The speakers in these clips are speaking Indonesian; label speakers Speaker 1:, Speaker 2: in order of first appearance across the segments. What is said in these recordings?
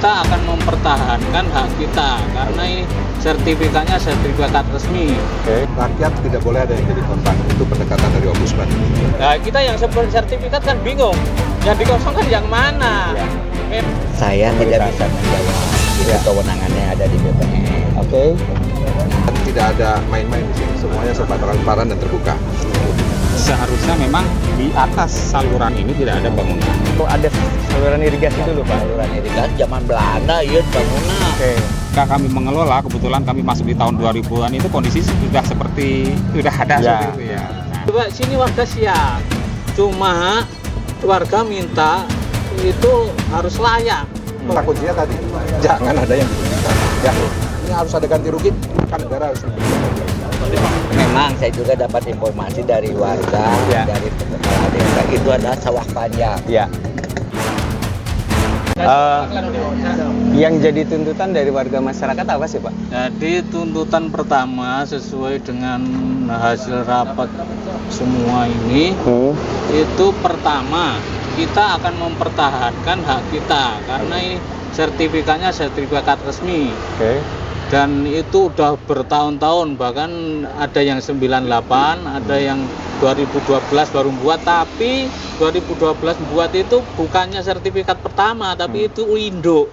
Speaker 1: Kita akan mempertahankan hak kita karena ini sertifikatnya sertifikat resmi.
Speaker 2: Oke. Rakyat tidak boleh ada yang jadi korban. Itu pendekatan dari Ombudsman.
Speaker 1: Nah, kita yang sertifikat kan bingung. Yang dikosongkan yang mana?
Speaker 2: Ya.
Speaker 3: Saya tidak bisa menjawab. Itu kewenangannya ada di BPN.
Speaker 2: Oke. Tidak ada main-main di sini. Semuanya serba transparan dan terbuka.
Speaker 4: Seharusnya memang di atas saluran ini tidak ada bangunan.
Speaker 5: Oh, ada saluran irigasi dulu, Pak.
Speaker 3: Saluran irigasi zaman Belanda, iya bangunan.
Speaker 5: Oke.
Speaker 4: Ketika kami mengelola, kebetulan kami masuk di tahun 2000-an itu kondisi sudah seperti sudah ada
Speaker 5: Ya.
Speaker 4: seperti itu ya.
Speaker 1: Coba sini warga siap. Cuma warga minta itu harus layak.
Speaker 2: Kata kuncinya tadi, jangan ada yang dirugikan. Ya, ini harus ada ganti rugi. Kan negara harus
Speaker 3: Memang saya juga dapat informasi dari warga,
Speaker 5: Ya.
Speaker 3: dari kepala desa itu adalah sawah panjang.
Speaker 5: Ya. Yang jadi tuntutan dari warga masyarakat apa sih, Pak?
Speaker 1: Jadi tuntutan pertama sesuai dengan hasil rapat semua ini itu pertama kita akan mempertahankan hak kita karena ini sertifikatnya sertifikat resmi.
Speaker 5: Oke.
Speaker 1: Dan itu udah bertahun-tahun, bahkan ada yang 98, ada yang 2012 baru buat, tapi 2012 buat itu bukannya sertifikat pertama, tapi itu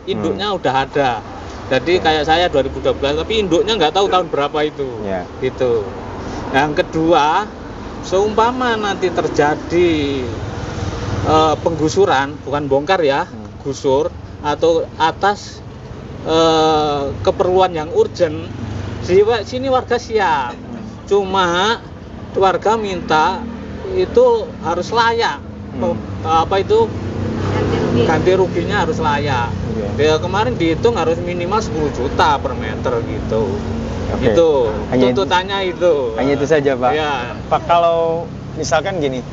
Speaker 1: induknya udah ada. Jadi kayak saya 2012, tapi induknya nggak tahu tahun berapa itu.
Speaker 5: Ya.
Speaker 1: Gitu. Yang kedua, seumpama nanti terjadi penggusuran, bukan bongkar ya, gusur atau atas keperluan yang urgent, sini warga siap. Cuma warga minta itu harus layak. Apa itu ganti ruginya harus layak. Dia kemarin dihitung harus minimal 10 juta per meter gitu.
Speaker 5: Oke.
Speaker 1: Itu
Speaker 5: Hanya
Speaker 1: tuntutannya itu.
Speaker 5: Hanya itu saja, Pak.
Speaker 1: Ya.
Speaker 5: Pak, kalau misalkan gini,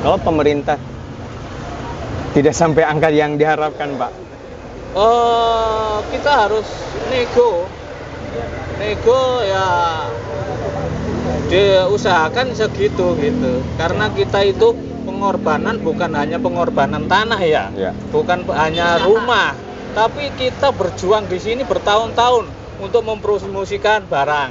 Speaker 5: kalau pemerintah tidak sampai angka yang diharapkan, Pak,
Speaker 1: kita harus nego ya diusahakan segitu gitu karena kita itu pengorbanan bukan hanya pengorbanan tanah ya. Bukan hanya rumah tapi kita berjuang di sini bertahun-tahun untuk mempromosikan barang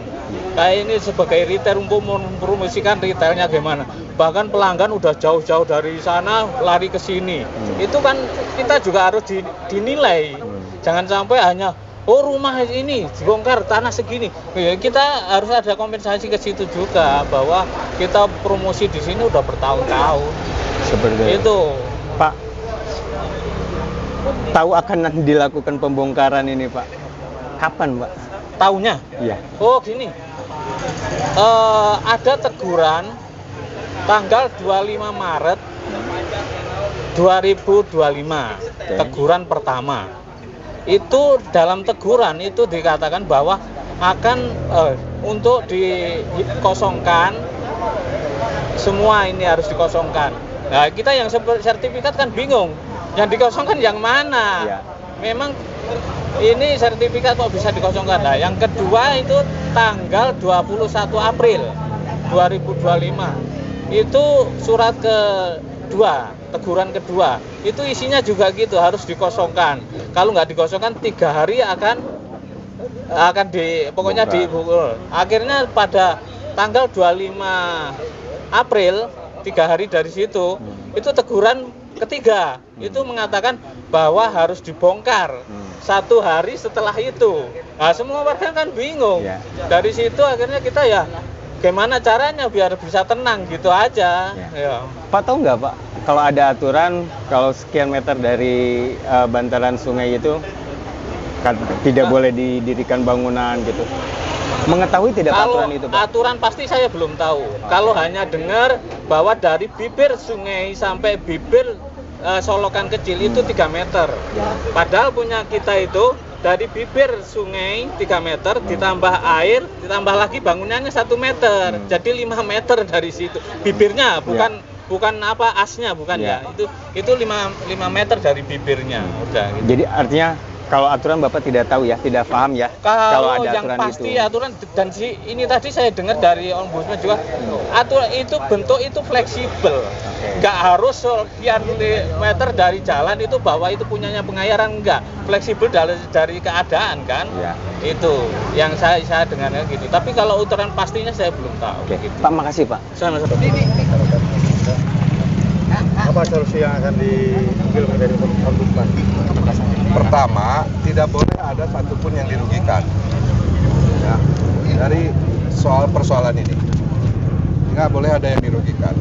Speaker 1: kayak ini sebagai retail untuk mempromosikan retailnya gimana, bahkan pelanggan udah jauh-jauh dari sana lari ke sini. Itu kan kita juga harus dinilai. Jangan sampai hanya rumah ini dibongkar tanah segini. Kita harus ada kompensasi ke situ juga bahwa kita promosi di sini udah bertahun-tahun.
Speaker 5: seperti
Speaker 1: Itu.
Speaker 5: Pak, tahu akan dilakukan pembongkaran ini, Pak? Kapan, Pak?
Speaker 1: Tahunnya?
Speaker 5: Iya.
Speaker 1: Oh gini. Ada teguran tanggal 25 Maret 2025. Teguran pertama. Itu dalam teguran itu dikatakan bahwa akan untuk dikosongkan semua ini harus dikosongkan. Nah, kita yang sertifikat kan bingung. Yang dikosongkan yang mana?
Speaker 5: Ya.
Speaker 1: Memang ini sertifikat kok bisa dikosongkan. Nah, yang kedua itu tanggal 21 April 2025. Itu surat kedua, teguran kedua. Itu isinya juga gitu, harus dikosongkan. Kalau nggak dikosongkan 3 hari akan pokoknya dibukul. Akhirnya pada tanggal 25 April 3 hari dari situ itu teguran ketiga itu mengatakan bahwa harus dibongkar 1 hari setelah itu. Nah, semua warga kan bingung.
Speaker 5: Ya.
Speaker 1: Dari situ akhirnya kita ya gimana caranya biar bisa tenang gitu aja. Ya.
Speaker 5: Pak, tahu nggak, Pak, kalau ada aturan kalau sekian meter dari bantaran sungai itu kan tidak boleh didirikan bangunan gitu. Mengetahui tidak
Speaker 1: Kalau
Speaker 5: aturan itu, Pak?
Speaker 1: aturan pasti saya belum tahu. Kalau hanya dengar bahwa dari bibir sungai sampai bibir solokan kecil itu 3 meter. Padahal punya kita itu dari bibir sungai 3 meter ditambah air, ditambah lagi bangunannya 1 meter. Jadi 5 meter dari situ. Bibirnya bukan asnya bukan ya. Itu 5 meter dari bibirnya. Udah gitu.
Speaker 5: Jadi artinya Kalau aturan Bapak tidak tahu ya, tidak paham ya.
Speaker 1: Kalau
Speaker 5: ada
Speaker 1: yang
Speaker 5: aturan
Speaker 1: pasti
Speaker 5: itu.
Speaker 1: aturan, dan ini tadi saya dengar dari Ombudsman juga, aturan itu bentuk itu fleksibel, nggak harus sekian meter dari jalan itu bahwa itu punyanya pengayaran, enggak, fleksibel dari keadaan kan,
Speaker 5: Ya.
Speaker 1: itu yang saya dengarnya gitu. Tapi kalau aturan pastinya saya belum tahu.
Speaker 5: Oke,
Speaker 1: Gitu.
Speaker 5: Pak, makasih Pak.
Speaker 1: Sama-sama.
Speaker 2: Apa solusi yang akan diambil dari Ombudsman? Pertama, tidak boleh ada satupun yang dirugikan ya, dari persoalan ini. Nggak boleh ada yang dirugikan.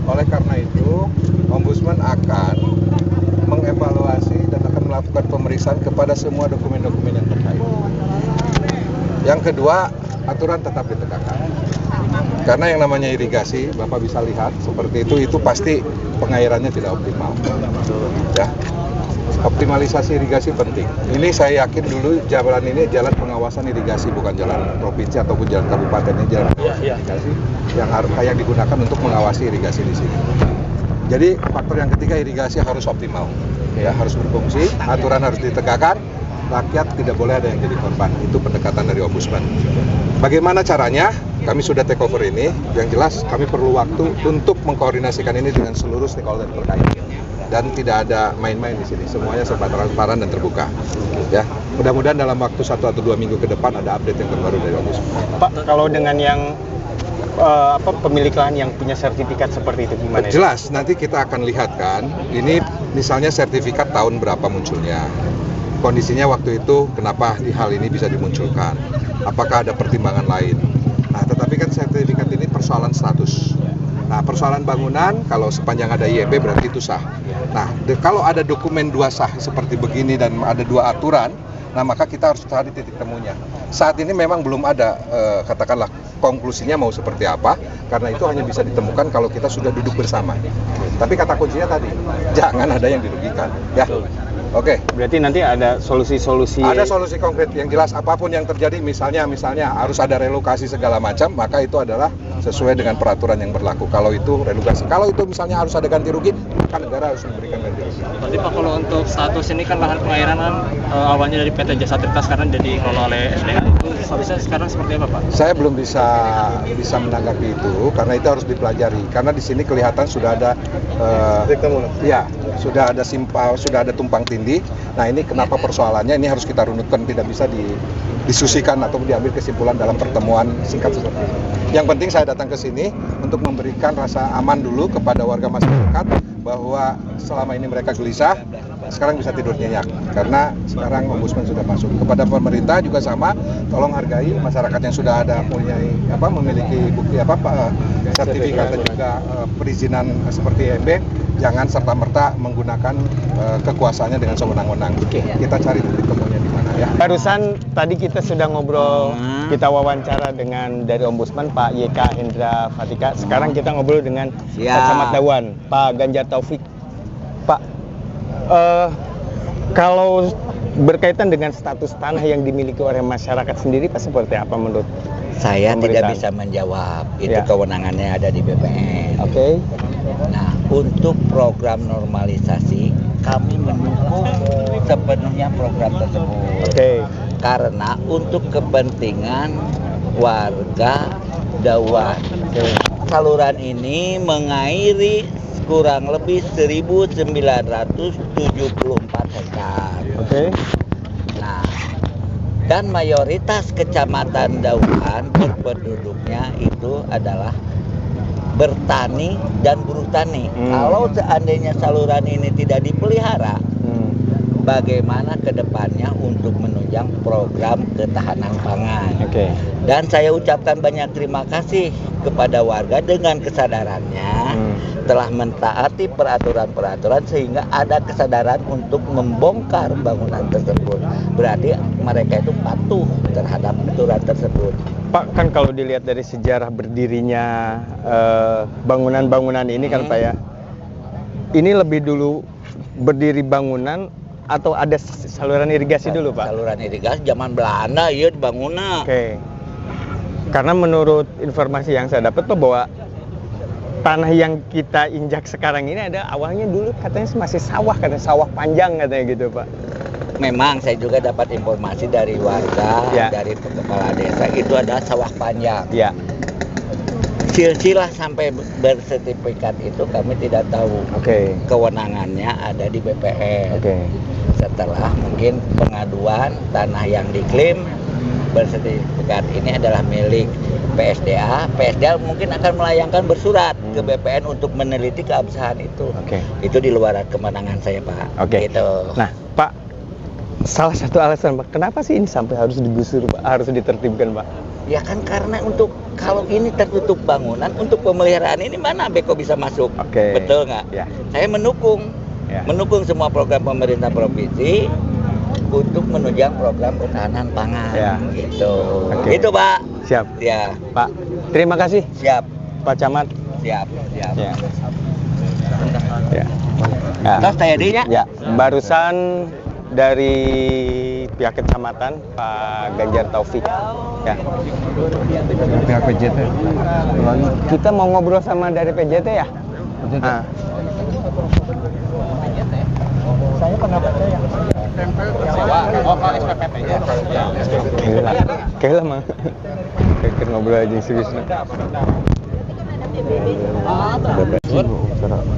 Speaker 2: Oleh karena itu, Ombudsman akan mengevaluasi dan akan melakukan pemeriksaan kepada semua dokumen-dokumen yang terkait. Yang kedua, aturan tetap ditegakkan. Karena yang namanya irigasi, Bapak bisa lihat seperti itu pasti pengairannya tidak optimal. Ya. Optimalisasi irigasi penting. Ini saya yakin dulu jalan ini jalan pengawasan irigasi, bukan jalan provinsi ataupun jalan kabupaten, ini jalan pengawasan irigasi yang digunakan untuk mengawasi irigasi di sini. Jadi faktor yang ketiga, irigasi harus optimal, ya, harus berfungsi, aturan harus ditegakkan, rakyat tidak boleh ada yang jadi korban. Itu pendekatan dari Ombudsman. Bagaimana caranya? Kami sudah take over ini. Yang jelas kami perlu waktu untuk mengkoordinasikan ini dengan seluruh stakeholder terkait. Dan tidak ada main-main di sini. Semuanya serba transparan dan terbuka. Ya, mudah-mudahan dalam waktu 1 atau 2 minggu ke depan ada update yang terbaru dari Ombudsman.
Speaker 5: Pak, kalau dengan yang pemilik lahan yang punya sertifikat seperti itu gimana?
Speaker 2: Jelas, nanti kita akan lihat kan. Ini misalnya sertifikat tahun berapa munculnya. Kondisinya waktu itu kenapa hal ini bisa dimunculkan. Apakah ada pertimbangan lain. Nah, tetapi kan sertifikat ini persoalan status. Nah, persoalan bangunan kalau sepanjang ada IEB berarti itu sah. Nah, kalau ada dokumen 2 sah seperti begini dan ada 2 aturan, nah maka kita harus cari titik temunya. Saat ini memang belum ada katakanlah konklusinya mau seperti apa, karena itu hanya bisa ditemukan kalau kita sudah duduk bersama. Tapi kata kuncinya tadi, jangan ada yang dirugikan. Ya. Oke.
Speaker 5: Berarti nanti ada solusi-solusi.
Speaker 2: Ada solusi konkret yang jelas, apapun yang terjadi, misalnya harus ada relokasi segala macam, maka itu adalah sesuai dengan peraturan yang berlaku. Kalau itu relokasi, kalau itu misalnya harus ada ganti rugi, kan negara harus memberikan ganti rugi.
Speaker 6: Berarti Pak, kalau untuk status ini kan lahan pengairan awalnya dari PT Jasa Tirta, sekarang jadi dikelola oleh SDA, itu statusnya sekarang seperti apa Pak?
Speaker 2: Saya belum bisa menanggapi itu karena itu harus dipelajari. Karena di sini kelihatan sudah ada ya, sudah ada tumpang tindih. Nah, ini kenapa persoalannya, ini harus kita runutkan, tidak bisa disusikan atau diambil kesimpulan dalam pertemuan singkat seperti ini. Yang penting saya datang ke sini untuk memberikan rasa aman dulu kepada warga masyarakat bahwa selama ini mereka gelisah, sekarang bisa tidur nyenyak karena sekarang Ombudsman sudah masuk. Kepada pemerintah juga sama, tolong hargai masyarakat yang sudah ada memiliki bukti sertifikat dan juga perizinan seperti IEB, jangan serta-merta menggunakan kekuasaannya dengan sewenang-wenang. Kita cari titik temunya di mana ya.
Speaker 5: Barusan tadi kita sudah ngobrol, kita wawancara dengan dari Ombudsman Pak YK Hendra Fatika. Sekarang kita ngobrol dengan Pak Camat Dawan, Pak Ganjar Taufik. Pak, kalau berkaitan dengan status tanah yang dimiliki oleh masyarakat sendiri, Pak, seperti apa menurut
Speaker 3: Saya tidak
Speaker 5: pemerintahan?
Speaker 3: bisa menjawab, itu
Speaker 5: Ya.
Speaker 3: kewenangannya ada di BPN.
Speaker 5: Oke.
Speaker 3: Nah, untuk program normalisasi, kami mendukung sepenuhnya program tersebut.
Speaker 5: Oke.
Speaker 3: Karena untuk kepentingan warga Dawan, saluran ini mengairi kurang lebih 1.974 hektar.
Speaker 5: Oke.
Speaker 3: Nah, dan mayoritas kecamatan Dawan berpenduduknya itu adalah bertani dan buruh tani. Kalau seandainya saluran ini tidak dipelihara, bagaimana ke depannya untuk menunjang program ketahanan pangan.
Speaker 5: Oke.
Speaker 3: Dan saya ucapkan banyak terima kasih kepada warga dengan kesadarannya telah mentaati peraturan-peraturan sehingga ada kesadaran untuk membongkar bangunan tersebut. Berarti mereka itu patuh terhadap aturan tersebut.
Speaker 5: Pak, kan kalau dilihat dari sejarah berdirinya bangunan-bangunan ini kan Pak ya, ini lebih dulu berdiri bangunan atau ada saluran irigasi dulu Pak?
Speaker 3: Saluran irigasi zaman Belanda ya dibangun.
Speaker 5: Oke. Karena menurut informasi yang saya dapat Pak, bahwa tanah yang kita injak sekarang ini ada awalnya dulu katanya masih sawah, katanya sawah panjang katanya gitu Pak.
Speaker 3: memang saya juga dapat informasi dari warga,
Speaker 5: Ya.
Speaker 3: dari kepala desa itu adalah sawah panjang.
Speaker 5: Ya.
Speaker 3: Silsilah sampai bersertifikat itu kami tidak tahu.
Speaker 5: Oke.
Speaker 3: Kewenangannya ada di BPN.
Speaker 5: Oke.
Speaker 3: Setelah mungkin pengaduan tanah yang diklaim bersertifikat ini adalah milik PSDA. PSDA mungkin akan melayangkan bersurat ke BPN untuk meneliti keabsahan itu.
Speaker 5: Oke.
Speaker 3: Itu di luar kemenangan saya, Pak.
Speaker 5: Oke.
Speaker 3: Gitu.
Speaker 5: Nah, Pak, salah satu alasan Pak, kenapa sih ini sampai harus digusur, Pak? Harus ditertibkan, Pak?
Speaker 3: Ya kan karena untuk kalau ini tertutup bangunan untuk pemeliharaan ini mana Beko bisa masuk?
Speaker 5: Oke.
Speaker 3: Betul nggak?
Speaker 5: Ya.
Speaker 3: Saya mendukung semua program pemerintah provinsi untuk menunjang program ketahanan pangan.
Speaker 5: Ya.
Speaker 3: Gitu.
Speaker 5: Oke.
Speaker 3: Itu Pak.
Speaker 5: Siap.
Speaker 3: Ya.
Speaker 5: Pak, terima kasih,
Speaker 3: Siap.
Speaker 5: Pak Camat.
Speaker 3: Siap. Siap.
Speaker 5: Ya. Ya. Ya.
Speaker 3: Terus TNI-nya?
Speaker 5: Ya, barusan dari pihak kecamatan Pak Ganjar Taufik. Ya. Pihak PJT. Kita mau ngobrol sama dari PJT ya? Nah.
Speaker 3: Saya pendapatnya yang
Speaker 5: Kayak lama. Kayak ngobrol aja serius.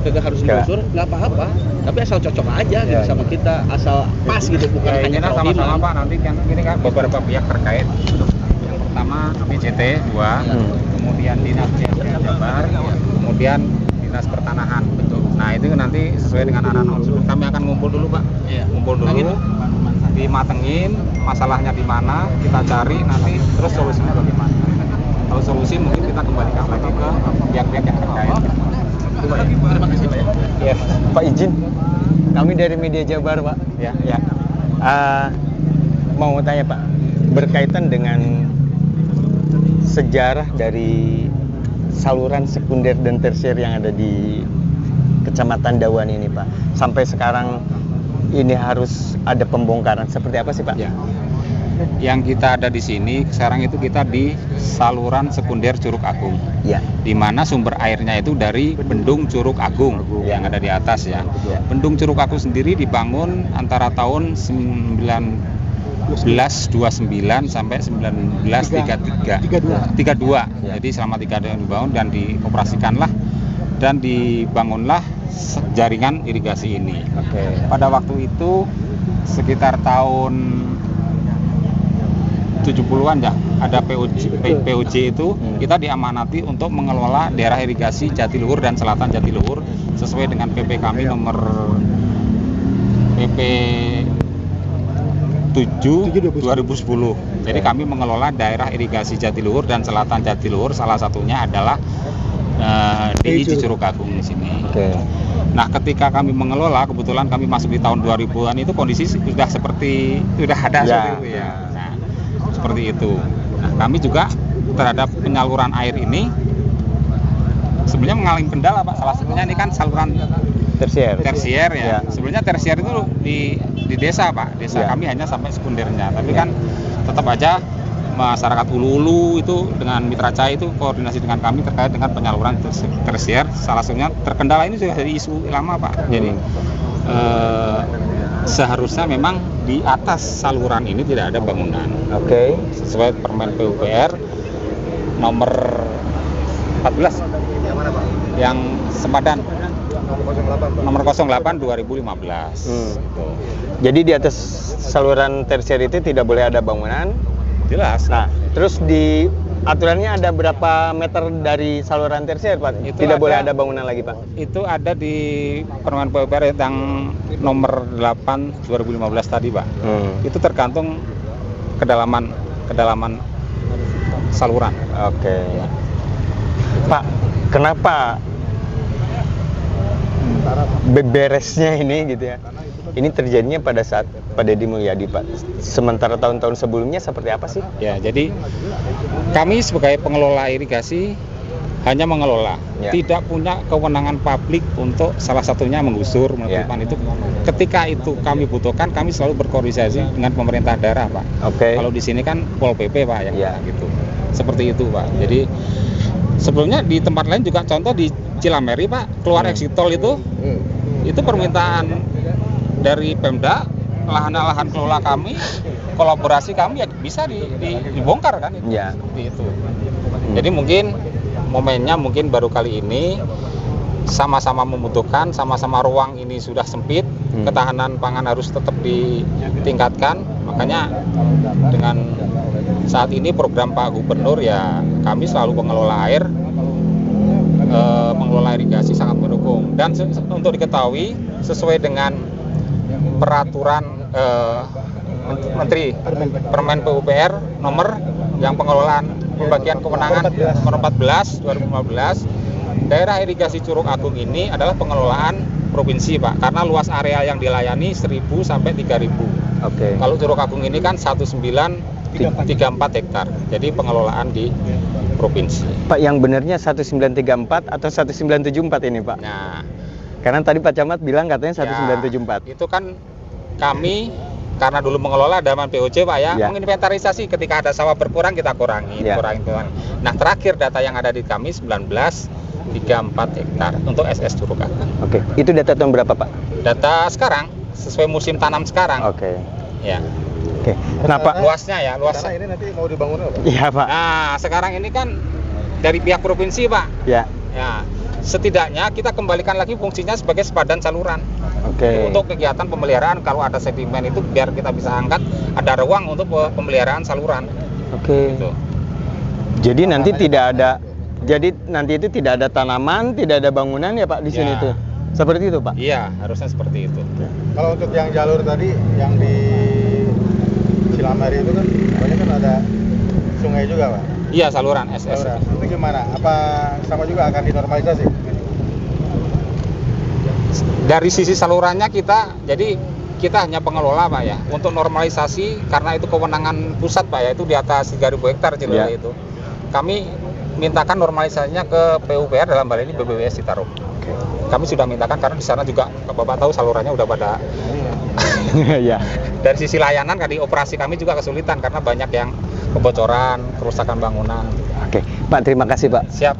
Speaker 7: Kagak harus digusur, nggak apa-apa. Tapi asal cocok aja gitu sama kita, asal pas gitu, bukan hanya
Speaker 4: sama-sama Pak, nanti kan ini kan beberapa pihak terkait. Yang pertama PJT 2, kemudian Dinas Sosial Jabar, kemudian Dinas Pertanahan. Betul. Nah, itu nanti sesuai dengan arahan unsur. Kami akan ngumpul dulu, Pak. Ngumpul dulu. Dimatengin masalahnya di mana, kita cari nanti terus solusinya bagaimana. Kalau solusi mungkin kita kembalikan lagi ke pihak-pihak yang terkait.
Speaker 7: Terima kasih Pak ya.
Speaker 5: Ya, Pak izin. Kami dari Media Jabar, Pak. Ya. Mau tanya, Pak, berkaitan dengan sejarah dari saluran sekunder dan tersier yang ada di Kecamatan Dawan ini, Pak. Sampai sekarang ini harus ada pembongkaran. Seperti apa sih, Pak?
Speaker 4: Ya. Yang kita ada di sini sekarang itu kita di saluran sekunder Curug Agung.
Speaker 5: Ya.
Speaker 4: Di mana sumber airnya itu dari Bendung Curug Agung yang ada di atas ya. Bendung Curug Agung sendiri dibangun antara tahun 1929 sampai 1932. Jadi selama 3 tahun dibangun dan dioperasikanlah dan dibangunlah jaringan irigasi ini. Pada waktu itu sekitar tahun 70-an ya, ada PUJ itu kita diamanati untuk mengelola daerah irigasi Jatiluhur dan Selatan Jatiluhur sesuai dengan PP kami nomor PP 7 2010. Jadi kami mengelola daerah irigasi Jatiluhur dan Selatan Jatiluhur, salah satunya adalah di Curug Agung di sini. Nah, ketika kami mengelola, kebetulan kami masuk di tahun 2000-an itu kondisi sudah ada seperti itu ya. Nah, seperti itu. Nah, kami juga terhadap penyaluran air ini sebenarnya mengalami kendala, Pak. Salah satunya ini kan saluran tersier ya. Sebenarnya tersier itu di desa, Pak. Desa kami hanya sampai sekundernya. Tapi kan tetap aja masyarakat Ulu-Ulu itu dengan Mitra Cai itu koordinasi dengan kami terkait dengan penyaluran tersier. Salah satunya terkendala ini sudah jadi isu lama, Pak. Jadi seharusnya memang di atas saluran ini tidak ada bangunan. Sesuai Permen PUPR nomor 14 yang sepadan nomor 08 2015.
Speaker 5: Jadi di atas saluran tersier itu tidak boleh ada bangunan.
Speaker 4: Jelas.
Speaker 5: Nah, terus di aturannya ada berapa meter dari saluran tersier, Pak?
Speaker 4: Itu
Speaker 5: tidak boleh ada bangunan lagi, Pak.
Speaker 4: Itu ada di Permen PUPR yang nomor 8 2015 tadi, Pak. Itu tergantung kedalaman saluran.
Speaker 5: Pak, kenapa beberesnya ini gitu ya? Ini terjadinya pada saat Pak Deddy Mulyadi, Pak. Sementara tahun-tahun sebelumnya seperti apa sih?
Speaker 4: Ya, jadi kami sebagai pengelola irigasi hanya mengelola, tidak punya kewenangan publik untuk salah satunya menggusur, melakukan itu. Ketika itu kami butuhkan, kami selalu berkoordinasi dengan pemerintah daerah, Pak. Kalau di sini kan Pol PP, Pak, yang gitu. Seperti itu, Pak. Jadi sebelumnya di tempat lain juga, contoh di Cilameri, Pak, keluar exit tol itu permintaan dari Pemda lahan kelola kami, kolaborasi kami ya bisa dibongkar kan itu.
Speaker 5: Ya.
Speaker 4: Seperti itu. Jadi mungkin momennya mungkin baru kali ini sama-sama membutuhkan, sama-sama ruang ini sudah sempit, ketahanan pangan harus tetap ditingkatkan. Makanya dengan saat ini program Pak Gubernur ya kami selalu pengelola air, pengelola irigasi sangat mendukung. Dan untuk diketahui sesuai dengan peraturan Menteri Permen PUPR nomor yang pengelolaan pembagian kewenangan nomor 14 2015, daerah irigasi Curug Agung ini adalah pengelolaan provinsi, Pak, karena luas area yang dilayani 1.000 sampai 3.000.
Speaker 5: Oke.
Speaker 4: Kalau Curug Agung ini kan 1934 hektar, jadi pengelolaan di provinsi.
Speaker 5: Pak, yang benarnya 1934 atau 1974 ini, Pak?
Speaker 4: Nah,
Speaker 5: Karena tadi Pak Camat bilang katanya 1974.
Speaker 4: itu kan kami karena dulu mengelola Daman POC, Pak, ya, menginventarisasi ketika ada sawah berkurang kita kurangin. Nah, terakhir data yang ada di kami 1934 hektar untuk SS Curug Agung.
Speaker 5: Oke, itu data tahun berapa, Pak?
Speaker 4: Data sekarang sesuai musim tanam sekarang.
Speaker 5: Oke.
Speaker 4: Ya.
Speaker 5: Oke. Kenapa?
Speaker 4: Luasnya ya, luas.
Speaker 2: Karena ini nanti mau dibangun apa?
Speaker 5: Iya, Pak.
Speaker 4: Nah, sekarang ini kan dari pihak provinsi, Pak.
Speaker 5: Ya.
Speaker 4: Ya. Setidaknya kita kembalikan lagi fungsinya sebagai sepadan saluran.
Speaker 5: Oke.
Speaker 4: Untuk kegiatan pemeliharaan, kalau ada sedimen itu biar kita bisa angkat, ada ruang untuk pemeliharaan saluran.
Speaker 5: Oke.
Speaker 4: Gitu.
Speaker 5: Jadi nanti tidak ada, jadi nanti itu tidak ada tanaman, tidak ada bangunan ya Pak di sini
Speaker 4: Ya.
Speaker 5: tuh. Seperti itu Pak.
Speaker 4: Iya, harusnya seperti itu.
Speaker 2: Kalau untuk yang jalur tadi yang di Cilamari itu kan banyak kan ada sungai juga, Pak.
Speaker 4: Iya, saluran SS.
Speaker 2: Saluran. Itu gimana? Apa sama juga akan dinormalisasi?
Speaker 4: Dari sisi salurannya kita hanya pengelola, Pak, ya. Untuk normalisasi karena itu kewenangan pusat, Pak, ya, itu di atas 3.000 hektar Cilele itu. Kami mintakan normalisasinya ke PUPR dalam hal ini BBWS Citarum. Kami sudah mintakan karena di sana juga Bapak tahu salurannya udah pada
Speaker 5: Ya.
Speaker 4: dari sisi layanan di operasi kami juga kesulitan karena banyak yang kebocoran, kerusakan bangunan.
Speaker 5: Oke, Pak, terima kasih Pak.
Speaker 4: Siap.